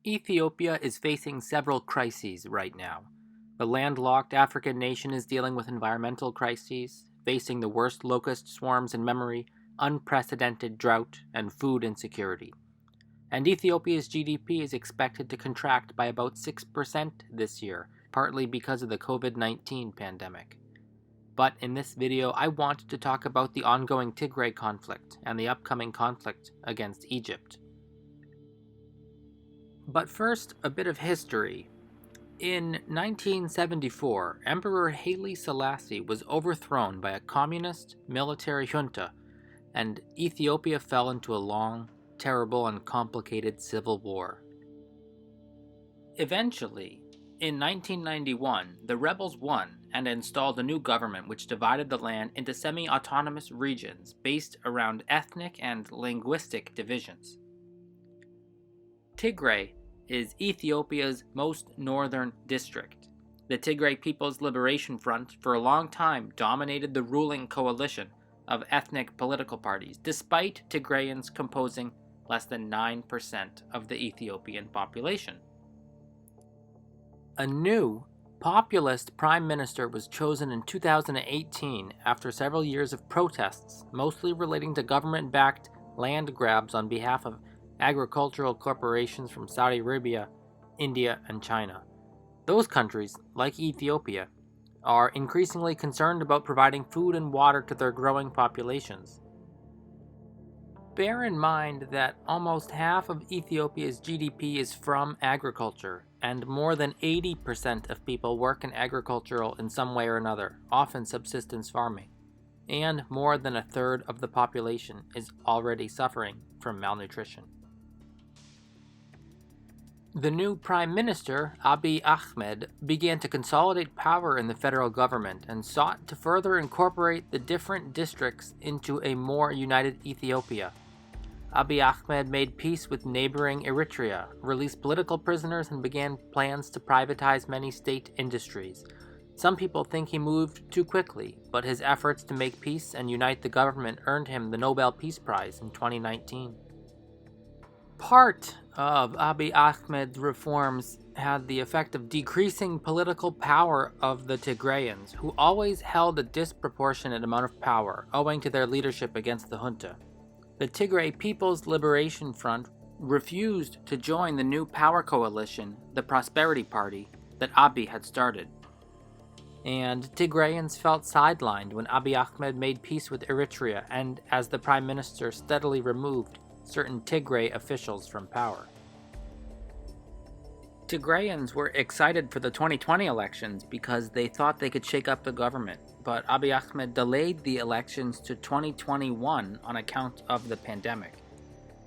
Ethiopia is facing several crises right now. The landlocked African nation is dealing with environmental crises, facing the worst locust swarms in memory, unprecedented drought, and food insecurity. And Ethiopia's GDP is expected to contract by about 6% this year, partly because of the COVID-19 pandemic. But in this video, I wanted to talk about the ongoing Tigray conflict and the upcoming conflict against Egypt. But first, a bit of history. In 1974, Emperor Haile Selassie was overthrown by a communist military junta, and Ethiopia fell into a long, terrible, and complicated civil war. Eventually, in 1991, the rebels won and installed a new government which divided the land into semi-autonomous regions based around ethnic and linguistic divisions. Tigray is Ethiopia's most northern district. The Tigray People's Liberation Front for a long time dominated the ruling coalition of ethnic political parties, despite Tigrayans composing less than 9% of the Ethiopian population. A new populist prime minister was chosen in 2018 after several years of protests, mostly relating to government-backed land grabs on behalf of agricultural corporations from Saudi Arabia, India, and China. Those countries, like Ethiopia, are increasingly concerned about providing food and water to their growing populations. Bear in mind that almost half of Ethiopia's GDP is from agriculture, and more than 80% of people work in agricultural in some way or another, often subsistence farming, and more than a third of the population is already suffering from malnutrition. The new Prime Minister, Abiy Ahmed, began to consolidate power in the federal government and sought to further incorporate the different districts into a more united Ethiopia. Abiy Ahmed made peace with neighboring Eritrea, released political prisoners, and began plans to privatize many state industries. Some people think he moved too quickly, but his efforts to make peace and unite the government earned him the Nobel Peace Prize in 2019. Part of Abiy Ahmed's reforms had the effect of decreasing political power of the Tigrayans, who always held a disproportionate amount of power, owing to their leadership against the junta. The Tigray People's Liberation Front refused to join the new power coalition, the Prosperity Party, that Abiy had started. And Tigrayans felt sidelined when Abiy Ahmed made peace with Eritrea and as the Prime Minister steadily removed certain Tigray officials from power. Tigrayans were excited for the 2020 elections because they thought they could shake up the government, but Abiy Ahmed delayed the elections to 2021 on account of the pandemic.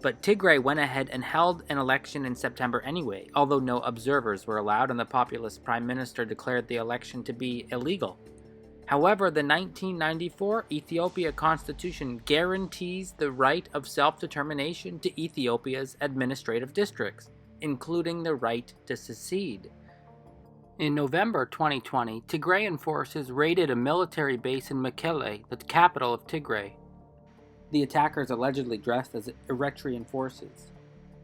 But Tigray went ahead and held an election in September anyway, although no observers were allowed and the populist prime minister declared the election to be illegal. However, the 1994 Ethiopia Constitution guarantees the right of self-determination to Ethiopia's administrative districts, including the right to secede. In November 2020, Tigrayan forces raided a military base in Mekelle, the capital of Tigray. The attackers allegedly dressed as Eritrean forces.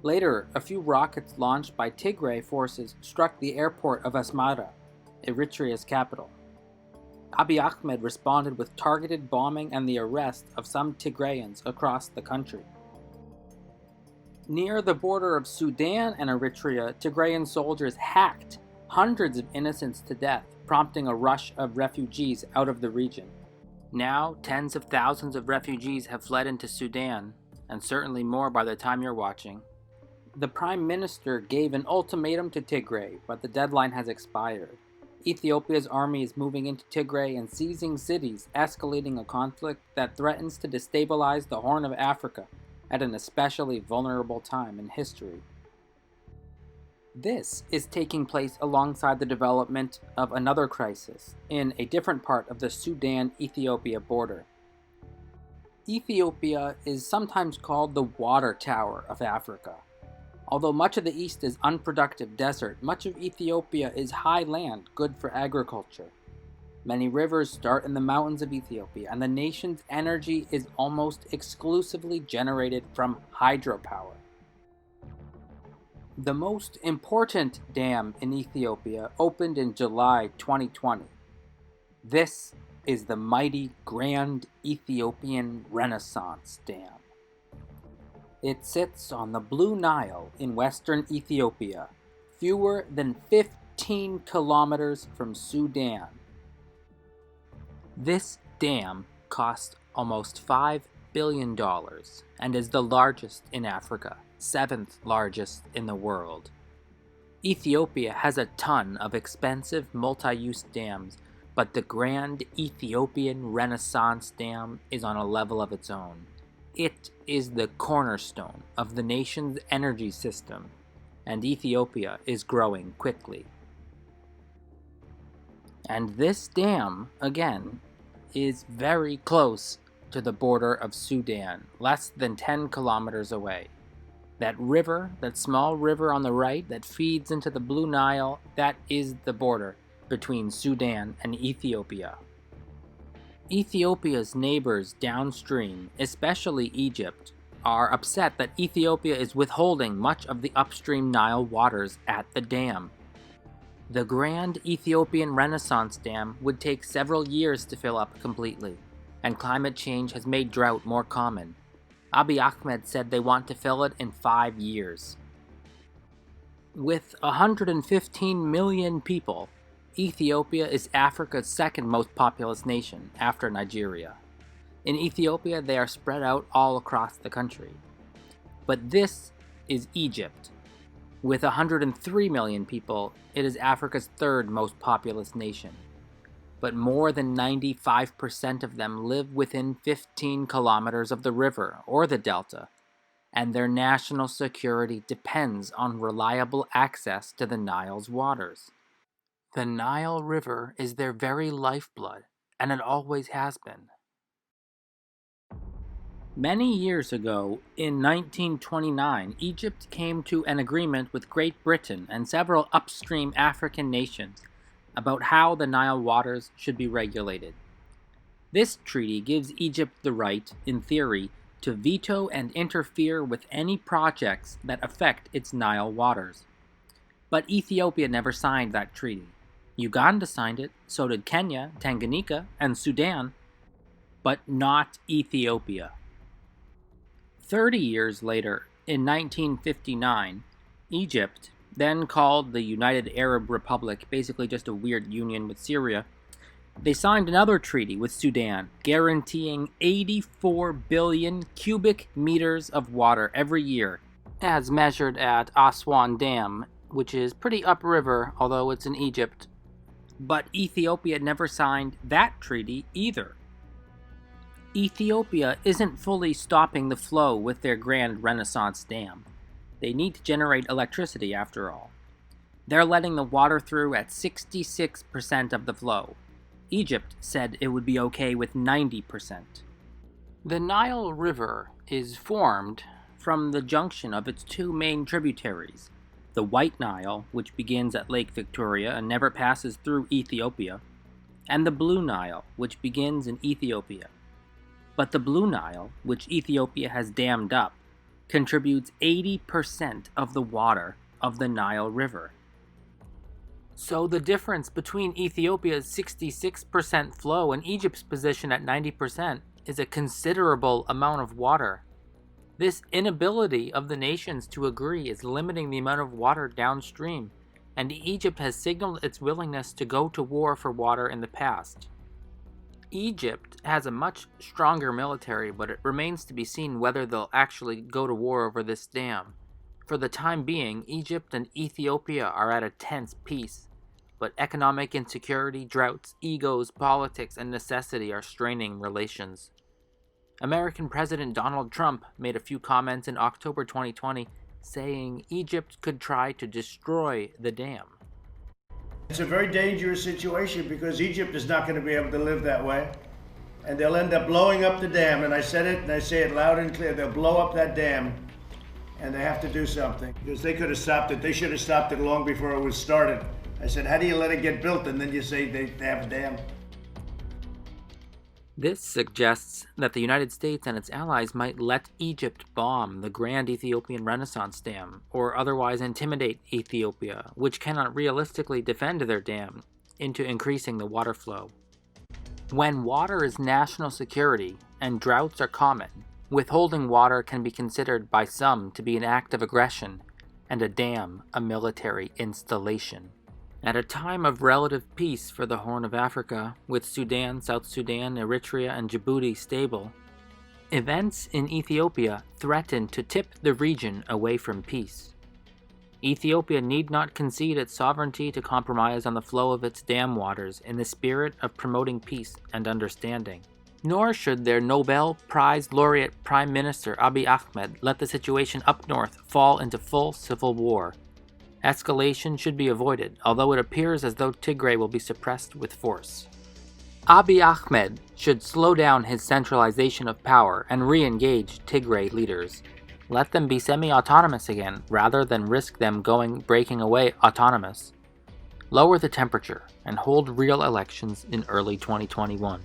Later, a few rockets launched by Tigray forces struck the airport of Asmara, Eritrea's capital. Abiy Ahmed responded with targeted bombing and the arrest of some Tigrayans across the country. Near the border of Sudan and Eritrea, Tigrayan soldiers hacked hundreds of innocents to death, prompting a rush of refugees out of the region. Now, tens of thousands of refugees have fled into Sudan, and certainly more by the time you're watching. The Prime Minister gave an ultimatum to Tigray, but the deadline has expired. Ethiopia's army is moving into Tigray and seizing cities, escalating a conflict that threatens to destabilize the Horn of Africa at an especially vulnerable time in history. This is taking place alongside the development of another crisis in a different part of the Sudan-Ethiopia border. Ethiopia is sometimes called the water tower of Africa. Although much of the east is unproductive desert, much of Ethiopia is high land, good for agriculture. Many rivers start in the mountains of Ethiopia, and the nation's energy is almost exclusively generated from hydropower. The most important dam in Ethiopia opened in July 2020. This is the mighty Grand Ethiopian Renaissance Dam. It sits on the Blue Nile in western Ethiopia, fewer than 15 kilometers from Sudan. This dam cost almost $5 billion and is the largest in Africa, 7th largest in the world. Ethiopia has a ton of expensive multi-use dams, but the Grand Ethiopian Renaissance Dam is on a level of its own. It is the cornerstone of the nation's energy system, and Ethiopia is growing quickly. And this dam, again, is very close to the border of Sudan, less than 10 kilometers away. That river, that small river on the right that feeds into the Blue Nile, that is the border between Sudan and Ethiopia. Ethiopia's neighbors downstream, especially Egypt, are upset that Ethiopia is withholding much of the upstream Nile waters at the dam. The Grand Ethiopian Renaissance Dam would take several years to fill up completely, and climate change has made drought more common. Abiy Ahmed said they want to fill it in 5 years. With 115 million people, Ethiopia is Africa's second most populous nation after Nigeria. In Ethiopia, they are spread out all across the country. But this is Egypt. With 103 million people, it is Africa's third most populous nation. But more than 95% of them live within 15 kilometers of the river or the delta, and their national security depends on reliable access to the Nile's waters. The Nile River is their very lifeblood, and it always has been. Many years ago, in 1929, Egypt came to an agreement with Great Britain and several upstream African nations about how the Nile waters should be regulated. This treaty gives Egypt the right, in theory, to veto and interfere with any projects that affect its Nile waters. But Ethiopia never signed that treaty. Uganda signed it, so did Kenya, Tanganyika, and Sudan, but not Ethiopia. 30 years later, in 1959, Egypt, then called the United Arab Republic, basically just a weird union with Syria, they signed another treaty with Sudan, guaranteeing 84 billion cubic meters of water every year, as measured at Aswan Dam, which is pretty upriver, although it's in Egypt. But Ethiopia never signed that treaty either. Ethiopia isn't fully stopping the flow with their Grand Renaissance Dam. They need to generate electricity after all. They're letting the water through at 66% of the flow. Egypt said it would be okay with 90%. The Nile River is formed from the junction of its two main tributaries, the White Nile, which begins at Lake Victoria and never passes through Ethiopia, and the Blue Nile, which begins in Ethiopia. But the Blue Nile, which Ethiopia has dammed up, contributes 80% of the water of the Nile River. So the difference between Ethiopia's 66% flow and Egypt's position at 90% is a considerable amount of water. This inability of the nations to agree is limiting the amount of water downstream, and Egypt has signaled its willingness to go to war for water in the past. Egypt has a much stronger military, but it remains to be seen whether they'll actually go to war over this dam. For the time being, Egypt and Ethiopia are at a tense peace, but economic insecurity, droughts, egos, politics, and necessity are straining relations. American President Donald Trump made a few comments in October 2020 saying Egypt could try to destroy the dam. It's a very dangerous situation because Egypt is not going to be able to live that way. And they'll end up blowing up the dam. And I said it, and I say it loud and clear. They'll blow up that dam, and they have to do something. Because they could have stopped it. They should have stopped it long before it was started. I said, how do you let it get built and then you say they have a dam? This suggests that the United States and its allies might let Egypt bomb the Grand Ethiopian Renaissance Dam, or otherwise intimidate Ethiopia, which cannot realistically defend their dam, into increasing the water flow. When water is national security and droughts are common, withholding water can be considered by some to be an act of aggression, and a dam a military installation. At a time of relative peace for the Horn of Africa, with Sudan, South Sudan, Eritrea, and Djibouti stable, events in Ethiopia threaten to tip the region away from peace. Ethiopia need not concede its sovereignty to compromise on the flow of its dam waters in the spirit of promoting peace and understanding. Nor should their Nobel Prize laureate Prime Minister Abiy Ahmed let the situation up north fall into full civil war. Escalation should be avoided, although it appears as though Tigray will be suppressed with force. Abiy Ahmed should slow down his centralization of power and re-engage Tigray leaders. Let them be semi-autonomous again, rather than risk them breaking away autonomous. Lower the temperature and hold real elections in early 2021.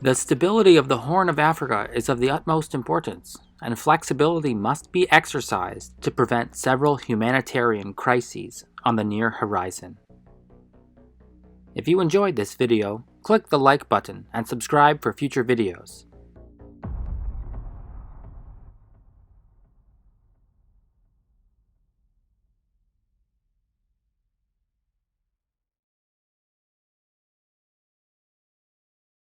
The stability of the Horn of Africa is of the utmost importance, and flexibility must be exercised to prevent several humanitarian crises on the near horizon. If you enjoyed this video, click the like button and subscribe for future videos.